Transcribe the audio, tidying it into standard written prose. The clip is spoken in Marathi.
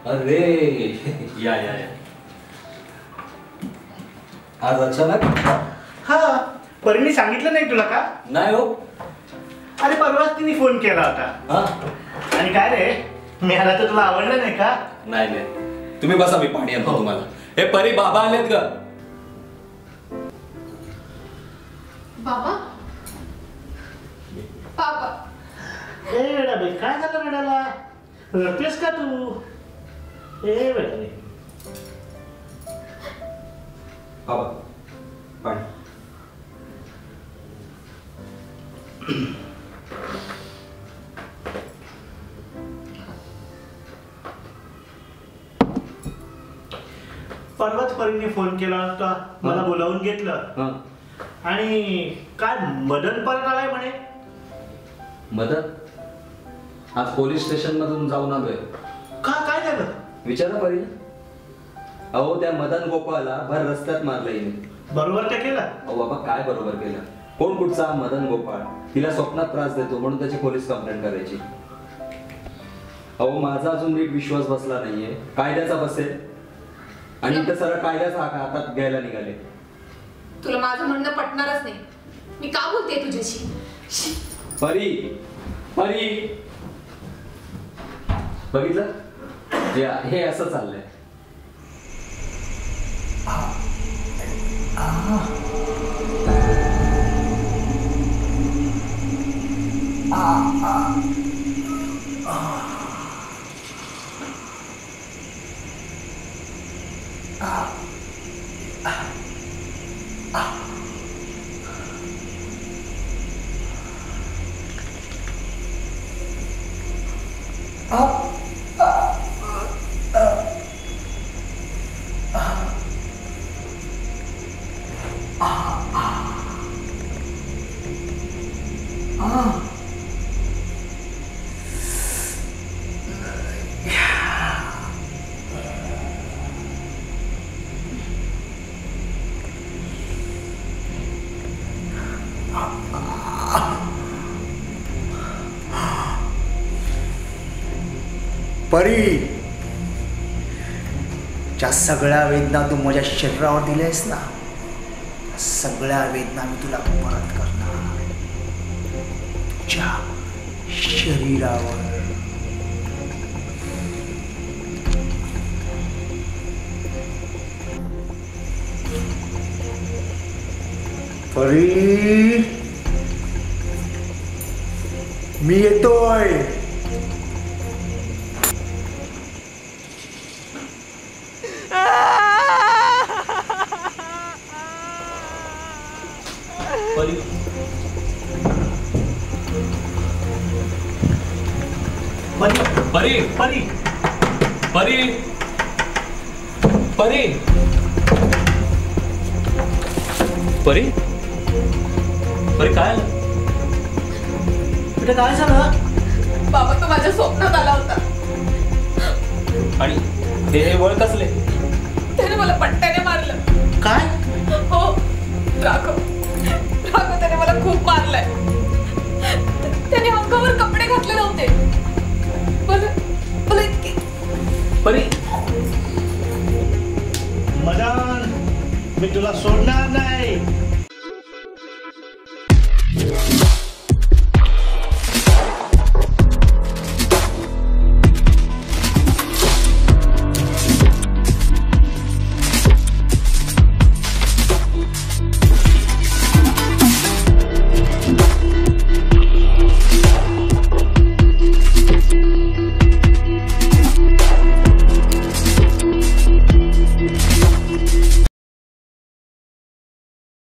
अरे या या या आज अचानक? हा, परीने सांगितलं नाही तुला का? नाही हो. अरे परवाच तिने फोन केला होता. हा आणि काय रे, मी आला तर तुला आवडलं नाही का? नाही नाही, तुम्ही बसा, मी पाणी आणतो तुम्हाला. हे परी, बाबा आलेत का? बाबा बाबा ए बेटा बाई, काय झालं बेटाला? रडतेस का तू? ए बेटा बाई. बाबा पाणी. परवाच परीने फोन केला होता, मला बोलावून घेतलं. आणि काय मदन परत आलाय म्हणे. मदन आज पोलीस स्टेशन मधून जाऊन आलोय. का, काय झालं? विचारा परी. अहो त्या मदन गोपाळला भर रस्त्यात मारलं हिने. बरोबर काय केलं? अहो बाबा, काय बरोबर केलं? कोण कुठचा मदन गोपाळ? तिला स्वप्नात त्रास देतो म्हणून त्याची पोलीस कंप्लेंट करायची. अहो माझा अजून नीट विश्वास बसला नाहीये. कायद्याचा बसेल आणि इथं सरळ कायद्याचा हातात घ्यायला निघाले. तुला माझं म्हणणं पटणारच नाही. मी का बोलते तुझ्याशी? परी परी, बघितलं हे असं चाललंय. परी, ज्या सगळ्या वेदना तू माझ्या शरीरावर दिल्यास ना, सगळ्या वेदना मी तुला परत करणार तुझ्या शरीरावर. परी, मी येतोय. परी परी परी परी परी परी परी काय बेटा, काय झालं? बाबा तो माझ्या स्वप्नात आला होता आणि हे वळ कसले? त्याने मला पट्ट्याने मारलं. काय? हो, राघव त्याने मला खूप मारलंय. त्याने अंगावर कपडे घातले नव्हते. मला इतके. परी मदन, मी तुला सोडणार नाही.